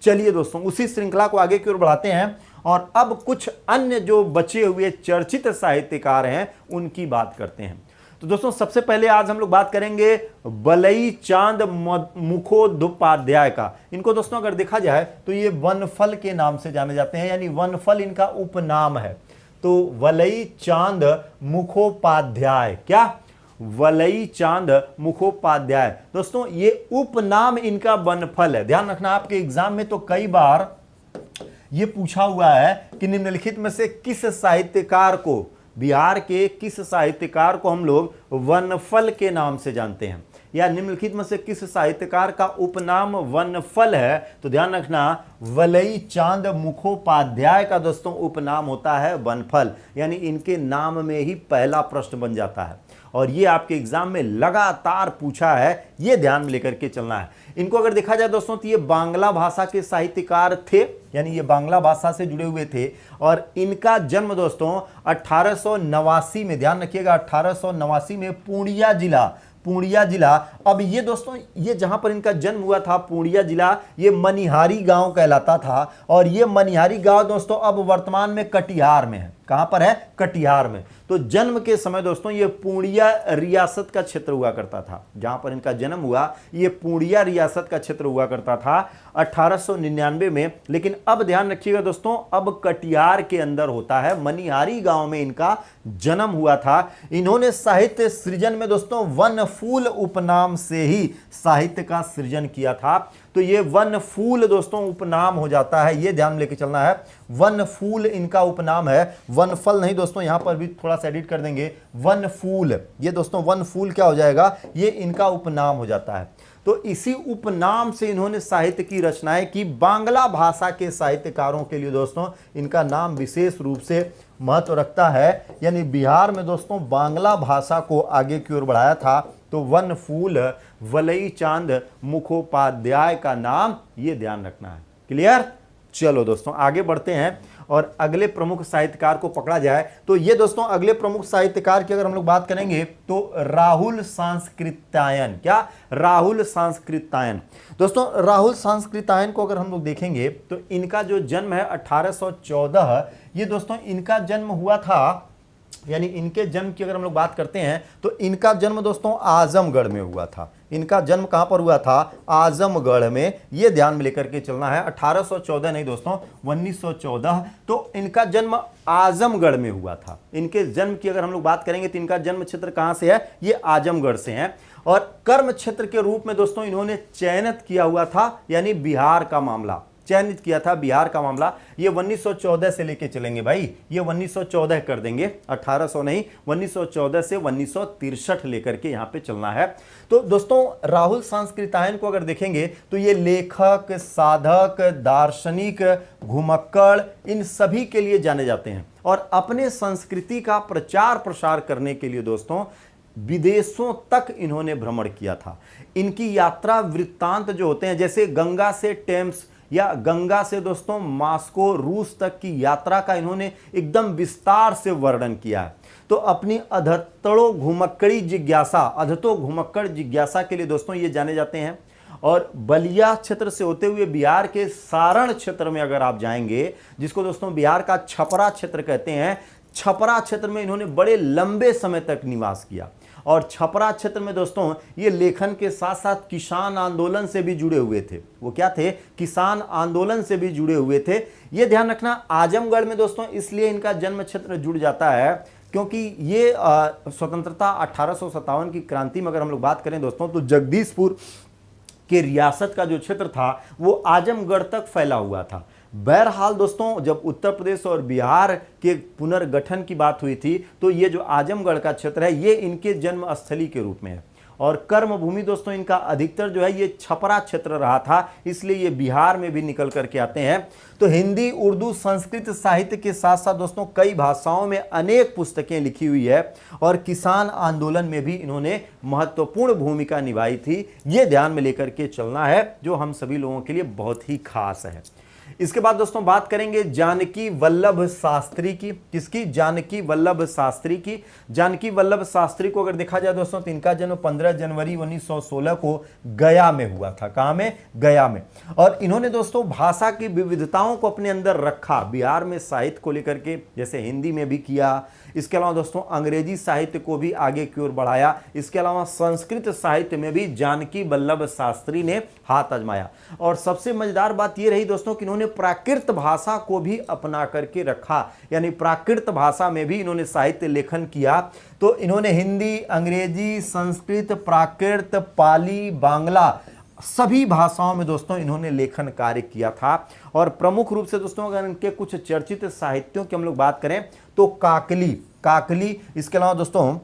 चलिए दोस्तों उसी श्रृंखला को आगे की ओर बढ़ाते हैं और अब कुछ अन्य जो बचे हुए चर्चित साहित्यकार हैं उनकी बात करते हैं। तो दोस्तों सबसे पहले आज हम लोग बात करेंगे बलई चांद मुखोपाध्याय का। इनको दोस्तों अगर देखा जाए तो ये वनफल के नाम से जाने जाते हैं, यानी वनफल इनका उपनाम है। तो वलई चांद मुखोपाध्याय, क्या वलई चांद मुखोपाध्याय दोस्तों ये उपनाम इनका वनफल है। ध्यान रखना आपके एग्जाम में तो कई बार ये पूछा हुआ है कि निम्नलिखित में से किस साहित्यकार को, बिहार के किस साहित्यकार को हम लोग वनफल के नाम से जानते हैं, या निम्नलिखित में से किस साहित्यकार का उपनाम वनफल है। तो ध्यान रखना वलई चांद मुखोपाध्याय का दोस्तों उपनाम होता है वनफल, यानी इनके नाम में ही पहला प्रश्न बन जाता है और ये आपके एग्जाम में लगातार पूछा है, ये ध्यान में लेकर के चलना है। इनको अगर देखा जाए दोस्तों तो ये बांग्ला भाषा के साहित्यकार थे, यानी ये बांग्ला भाषा से जुड़े हुए थे और इनका जन्म दोस्तों 1889 में, ध्यान रखिएगा 1889 में पूर्णिया जिला। अब ये दोस्तों ये जहां पर इनका जन्म हुआ था पूर्णिया जिला, ये मनिहारी गांव कहलाता था और ये मनिहारी गांव दोस्तों अब वर्तमान में कटिहार में है। कहां पर है? कटिहार में। तो जन्म के समय दोस्तों ये पूर्णिया रियासत का क्षेत्र हुआ करता था, जहां पर इनका जन्म हुआ ये पूर्णिया रियासत का क्षेत्र हुआ करता था 1899 में। लेकिन अब ध्यान रखिएगा दोस्तों अब कटिहार के अंदर होता है, मनिहारी गांव में इनका जन्म हुआ था। इन्होंने साहित्य सृजन में दोस्तों वनफूल उपनाम से ही साहित्य का सृजन किया था। तो ये वनफूल दोस्तों उपनाम हो जाता है, ये ध्यान लेके चलना है। वनफूल इनका उपनाम है, वनफल नहीं दोस्तों, यहां पर भी थोड़ा सा एडिट कर देंगे वनफूल। ये दोस्तों वनफूल क्या हो जाएगा? ये इनका उपनाम हो जाता है। तो इसी उपनाम से इन्होंने साहित्य की रचनाएं की। बांग्ला भाषा के साहित्यकारों के लिए दोस्तों इनका नाम विशेष रूप से महत्व रखता है, यानी बिहार में दोस्तों बांग्ला भाषा को आगे की ओर बढ़ाया था। तो वनफूल वलई चांद मुखोपाध्याय का नाम ये ध्यान रखना है। क्लियर? चलो दोस्तों आगे बढ़ते हैं और अगले प्रमुख साहित्यकार को पकड़ा जाए तो ये दोस्तों अगले प्रमुख साहित्यकार की अगर हम लोग बात करेंगे तो राहुल सांस्कृत्यायन। क्या? राहुल सांस्कृत्यायन। दोस्तों राहुल सांस्कृत्यायन को अगर हम लोग देखेंगे तो इनका जो जन्म है 1814, ये दोस्तों इनका जन्म हुआ था, यानी इनके जन्म की अगर हम लोग बात करते हैं तो इनका जन्म दोस्तों आजमगढ़ में हुआ था। इनका जन्म कहां पर हुआ था? आजमगढ़ में। ये ध्यान में लेकर के चलना है, 1814 नहीं दोस्तों 1914। तो इनका जन्म आजमगढ़ में हुआ था। इनके जन्म की अगर हम लोग बात करेंगे तो इनका जन्म क्षेत्र कहां से है? ये आजमगढ़ से है। और कर्म क्षेत्र के रूप में दोस्तों इन्होंने चयनित किया हुआ था, यानी बिहार का मामला चयनित किया था, बिहार का मामला। ये 1914 से लेके चलेंगे भाई, ये 1914 कर देंगे, 1800 नहीं, 1914 से 1963 लेकर के यहाँ पे चलना है। तो दोस्तों राहुल सांस्कृत्यायन को अगर देखेंगे तो ये लेखक, साधक, दार्शनिक, घुमक्कड़ इन सभी के लिए जाने जाते हैं और अपने संस्कृति का प्रचार प्रसार करने के लिए दोस्तों विदेशों तक इन्होंने भ्रमण किया था। इनकी यात्रा वृत्तांत जो होते हैं, जैसे गंगा से टेम्स या गंगा से दोस्तों मॉस्को रूस तक की यात्रा का इन्होंने एकदम विस्तार से वर्णन किया है। तो अपनी अधतड़ो घुमक्कड़ जिज्ञासा के लिए दोस्तों ये जाने जाते हैं। और बलिया क्षेत्र से होते हुए बिहार के सारण क्षेत्र में अगर आप जाएंगे, जिसको दोस्तों बिहार का छपरा क्षेत्र कहते हैं, छपरा क्षेत्र में इन्होंने बड़े लंबे समय तक निवास किया। और छपरा क्षेत्र में दोस्तों ये लेखन के साथ साथ किसान आंदोलन से भी जुड़े हुए थे। वो क्या थे? किसान आंदोलन से भी जुड़े हुए थे। ये ध्यान रखना आजमगढ़ में दोस्तों इसलिए इनका जन्म क्षेत्र जुड़ जाता है क्योंकि ये स्वतंत्रता 1857 की क्रांति में अगर हम लोग बात करें दोस्तों तो जगदीशपुर के रियासत का जो क्षेत्र था वो आजमगढ़ तक फैला हुआ था। बहरहाल दोस्तों जब उत्तर प्रदेश और बिहार के पुनर्गठन की बात हुई थी तो ये जो आजमगढ़ का क्षेत्र है ये इनके जन्म स्थली के रूप में है। और कर्म भूमि दोस्तों इनका अधिकतर जो है ये छपरा क्षेत्र रहा था, इसलिए ये बिहार में भी निकल करके आते हैं। तो हिंदी, उर्दू, संस्कृत साहित्य के साथ साथ दोस्तों कई भाषाओं में अनेक पुस्तकें लिखी हुई है और किसान आंदोलन में भी इन्होंने महत्वपूर्ण भूमिका निभाई थी। ये ध्यान में लेकर के चलना है, जो हम सभी लोगों के लिए बहुत ही खास है। इसके बाद दोस्तों बात करेंगे जानकी वल्लभ शास्त्री की। किसकी? जानकी वल्लभ शास्त्री की। जानकी वल्लभ शास्त्री को अगर देखा जाए दोस्तों तो इनका जन्म 15 जनवरी 1916 को गया में हुआ था। कहां में? गया में। और इन्होंने दोस्तों भाषा की विविधताओं को अपने अंदर रखा, बिहार में साहित्य को लेकर के, जैसे हिंदी में भी किया। इसके अलावा दोस्तों अंग्रेजी साहित्य को भी आगे की ओर बढ़ाया। इसके अलावा संस्कृत साहित्य में भी जानकी वल्लभ शास्त्री ने हाथ आजमाया। और सबसे मजेदार बात यह रही दोस्तों कि इन्होंने प्राकृत भाषा को भी अपना करके रखा, यानी प्राकृत भाषा में भी इन्होंने साहित्य लेखन किया। तो इन्होंने हिंदी, अंग्रेजी, संस्कृत, प्राकृत, पाली, बांग्ला सभी भाषाओं में दोस्तों इन्होंने लेखन कार्य किया था। और प्रमुख रूप से दोस्तों अगर इनके कुछ चर्चित साहित्यों की हम लोग बात करें तो काकली, इसके अलावा दोस्तों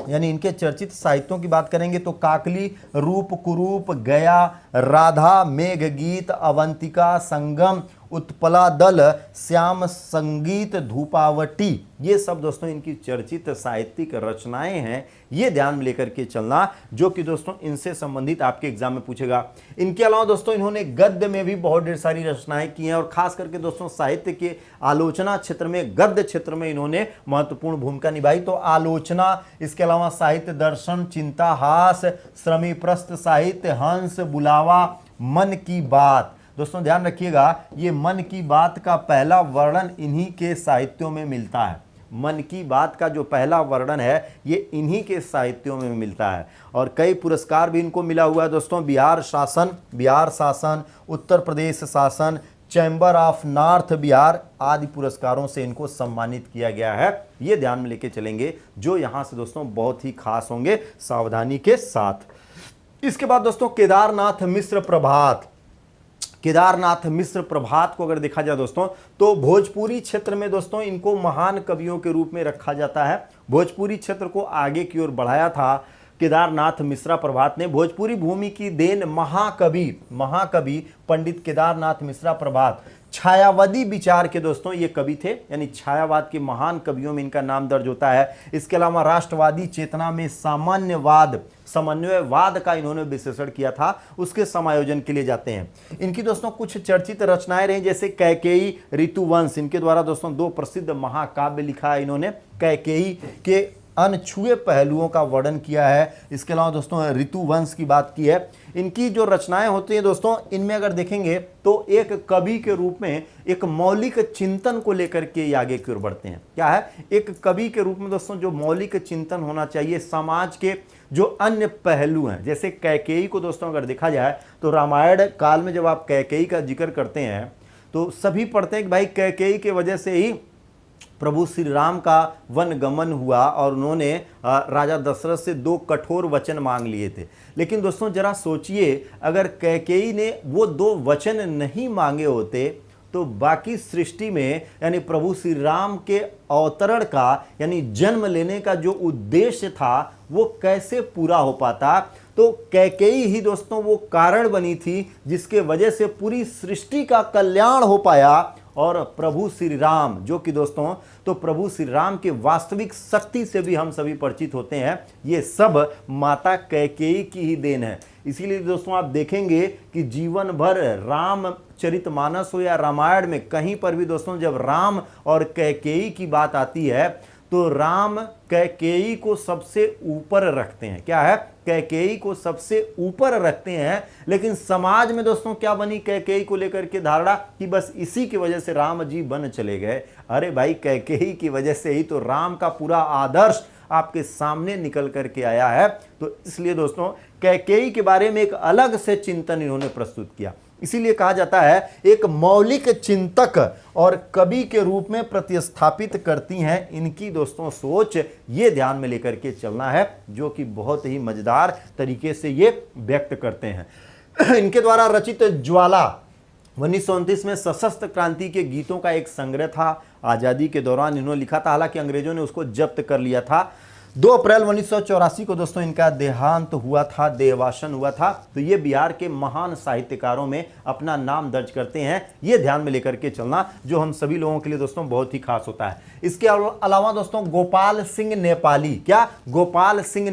यानी इनके चर्चित साहित्यों की बात करेंगे तो काकली, रूप कुरूप, गया, राधा, मेघ गीत, अवंतिका, संगम, उत्पला दल, श्याम संगीत, धूपावटी, ये सब दोस्तों इनकी चर्चित साहित्यिक रचनाएं हैं। ये ध्यान में लेकर के चलना, जो कि दोस्तों इनसे संबंधित आपके एग्जाम में पूछेगा। इनके अलावा दोस्तों इन्होंने गद्य में भी बहुत ढेर सारी रचनाएं की हैं और खास करके दोस्तों साहित्य के आलोचना क्षेत्र में, गद्य क्षेत्र में इन्होंने महत्वपूर्ण भूमिका निभाई। तो आलोचना, इसके अलावा साहित्य दर्शन, चिंता, हास, श्रमी प्रस्थ साहित्य, हंस, बुलावा, मन की बात। दोस्तों ध्यान रखिएगा, ये मन की बात का पहला वर्णन इन्हीं के साहित्यों में मिलता है। मन की बात का जो पहला वर्णन है ये इन्हीं के साहित्यों में मिलता है। और कई पुरस्कार भी इनको मिला हुआ है दोस्तों, बिहार शासन, उत्तर प्रदेश शासन, चैम्बर ऑफ नॉर्थ बिहार आदि पुरस्कारों से इनको सम्मानित किया गया है। ये ध्यान में लेके चलेंगे, जो यहाँ से दोस्तों बहुत ही खास होंगे, सावधानी के साथ। इसके बाद दोस्तों केदारनाथ मिश्र प्रभात को अगर देखा जाए दोस्तों तो भोजपुरी क्षेत्र में दोस्तों इनको महान कवियों के रूप में रखा जाता है। भोजपुरी क्षेत्र को आगे की ओर बढ़ाया था केदारनाथ मिश्रा प्रभात ने। भोजपुरी भूमि की देन महाकवि पंडित केदारनाथ मिश्रा प्रभात छायावादी विचार के दोस्तों ये कवि थे, यानी छायावाद के महान कवियों में इनका नाम दर्ज होता है। इसके अलावा राष्ट्रवादी चेतना में समन्वयवाद का इन्होंने विश्लेषण किया था, उसके समायोजन के लिए जाते हैं। इनकी दोस्तों कुछ चर्चित रचनाएं रही, जैसे कैकेयी, ऋतुवंश। इनके द्वारा दोस्तों 2 प्रसिद्ध महाकाव्य लिखा है इन्होंने। कैकेयी के अनछुए पहलुओं का वर्णन किया है। इसके अलावा दोस्तों ऋतुवंश की बात की है। इनकी जो रचनाएं होती हैं दोस्तों, इनमें अगर देखेंगे तो एक कवि के रूप में एक मौलिक चिंतन को लेकर के ये आगे की ओर बढ़ते हैं। क्या है? एक कवि के रूप में दोस्तों जो मौलिक चिंतन होना चाहिए, समाज के जो अन्य पहलू हैं, जैसे कैकेयी को दोस्तों अगर देखा जाए तो रामायण काल में जब आप कैकेयी का जिक्र करते हैं तो सभी पढ़ते हैं कि भाई कैकेयी के वजह से ही प्रभु श्री राम का वन गमन हुआ और उन्होंने राजा दशरथ से 2 कठोर वचन मांग लिए थे। लेकिन दोस्तों जरा सोचिए, अगर कैकेयी ने वो 2 वचन नहीं मांगे होते तो बाकी सृष्टि में यानी प्रभु श्री राम के अवतरण का यानी जन्म लेने का जो उद्देश्य था वो कैसे पूरा हो पाता। तो कैकेयी ही दोस्तों वो कारण बनी थी जिसके वजह से पूरी सृष्टि का कल्याण हो पाया। और प्रभु श्री राम जो कि दोस्तों तो प्रभु श्री राम के वास्तविक शक्ति से भी हम सभी परिचित होते हैं, ये सब माता कैकेयी की ही देन है। इसीलिए दोस्तों आप देखेंगे कि जीवन भर रामचरितमानस हो या रामायण में कहीं पर भी दोस्तों जब राम और कैकेयी की बात आती है तो राम कैकेयी को सबसे ऊपर रखते हैं। क्या है? कैकेयी को सबसे ऊपर रखते हैं। लेकिन समाज में दोस्तों क्या बनी कैकेयी को लेकर के धारणा कि बस इसी की वजह से राम जी बन चले गए। अरे भाई, कैकेयी की वजह से ही तो राम का पूरा आदर्श आपके सामने निकल करके आया है। तो इसलिए दोस्तों कैकेयी के बारे में एक अलग से चिंतन इन्होंने प्रस्तुत किया। इसीलिए कहा जाता है एक मौलिक चिंतक और कवि के रूप में प्रतिस्थापित करती हैं इनकी दोस्तों सोच। ये ध्यान में लेकर के चलना है, जो कि बहुत ही मजेदार तरीके से ये व्यक्त करते हैं। इनके द्वारा रचित ज्वाला 1929 में सशस्त्र क्रांति के गीतों का एक संग्रह था। आज़ादी के दौरान इन्होंने लिखा था, हालांकि अंग्रेजों ने उसको जब्त कर लिया था। 2 अप्रैल 1984 को दोस्तों इनका देहांत हुआ था, देहवासन हुआ था। तो ये बिहार के महान साहित्यकारों में अपना नाम दर्ज करते हैं। ये ध्यान में लेकर के चलना, जो हम सभी लोगों के लिए दोस्तों बहुत ही खास होता है। इसके अलावा दोस्तों गोपाल सिंह नेपाली, क्या? गोपाल सिंह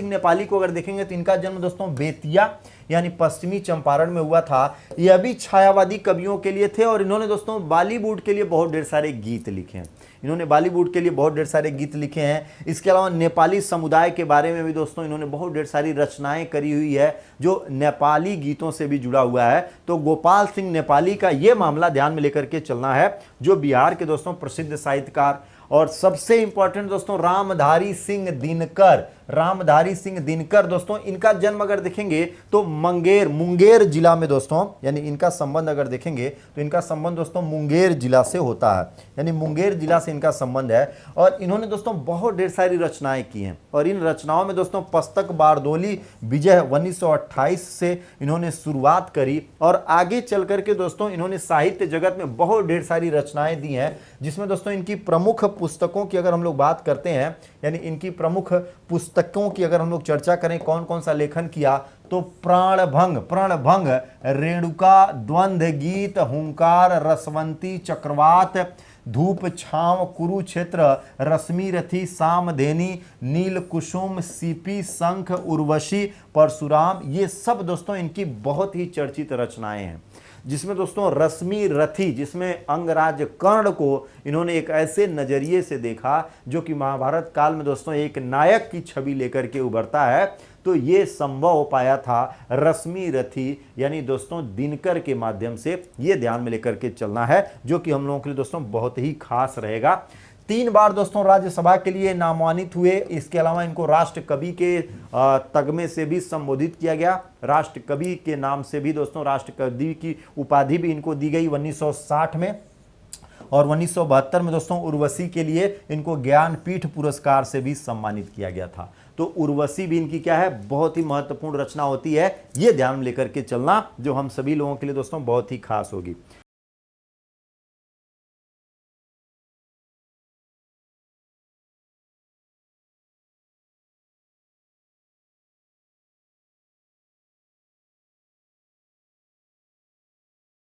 नेपाली को अगर देखेंगे तो इनका जन्म दोस्तों बेतिया यानी पश्चिमी चंपारण में हुआ था, यह भी छायावादी कवियों के लिए थे। और इन्होंने दोस्तों बॉलीवुड के लिए बहुत ढेर सारे गीत लिखे हैं, इन्होंने बॉलीवुड के लिए बहुत ढेर सारे गीत लिखे हैं। इसके अलावा नेपाली समुदाय के बारे में भी दोस्तों इन्होंने बहुत ढेर सारी रचनाएं करी हुई है जो नेपाली गीतों से भी जुड़ा हुआ है। तो गोपाल सिंह नेपाली का ये मामला ध्यान में लेकर के चलना है, जो बिहार के दोस्तों प्रसिद्ध साहित्यकार। और सबसे इंपॉर्टेंट दोस्तों रामधारी सिंह दिनकर, रामधारी सिंह दिनकर दोस्तों, इनका जन्म अगर देखेंगे तो मुंगेर जिला में दोस्तों, यानी इनका संबंध अगर देखेंगे तो इनका संबंध दोस्तों मुंगेर जिला से होता है, यानी मुंगेर जिला से इनका संबंध है। और इन्होंने दोस्तों बहुत ढेर सारी रचनाएं की हैं, और इन रचनाओं में दोस्तों पुस्तक बारदोली विजय 1928 से इन्होंने शुरुआत करी, और आगे चल करके दोस्तों इन्होंने साहित्य जगत में बहुत ढेर सारी रचनाएं दी हैं, जिसमें दोस्तों इनकी प्रमुख पुस्तकों की अगर हम लोग बात करते हैं, यानी इनकी प्रमुख पुस्तकों की अगर हम लोग चर्चा करें कौन कौन सा लेखन किया, तो प्रणभंग, रेणुका, द्वंद्व गीत, हुंकार, रसवंती, चक्रवात, धूप छांव, कुरुक्षेत्र, रश्मि रथी, सामधेनी, नील कुसुम, सीपी, शंख, उर्वशी, परशुराम, ये सब दोस्तों इनकी बहुत ही चर्चित रचनाएं हैं। जिसमें दोस्तों रश्मि रथी, जिसमें अंगराज कर्ण को इन्होंने एक ऐसे नजरिए से देखा जो कि महाभारत काल में दोस्तों एक नायक की छवि लेकर के उभरता है, तो ये संभव हो पाया था रश्मि रथी यानी दोस्तों दिनकर के माध्यम से। ये ध्यान में लेकर के चलना है, जो कि हम लोगों के लिए दोस्तों बहुत ही खास रहेगा। 3 बार दोस्तों राज्यसभा के लिए नामांकित हुए। इसके अलावा इनको राष्ट्र कवि के तगमे से भी संबोधित किया गया, राष्ट्र कवि के नाम से भी दोस्तों राष्ट्र कवि की उपाधि भी इनको दी गई 1960 में। और 1972 में दोस्तों उर्वशी के लिए इनको ज्ञानपीठ पुरस्कार से भी सम्मानित किया गया था। तो उर्वशी भी इनकी क्या है, बहुत ही महत्वपूर्ण रचना होती है, ये ध्यान में लेकर के चलना, जो हम सभी लोगों के लिए दोस्तों बहुत ही खास होगी।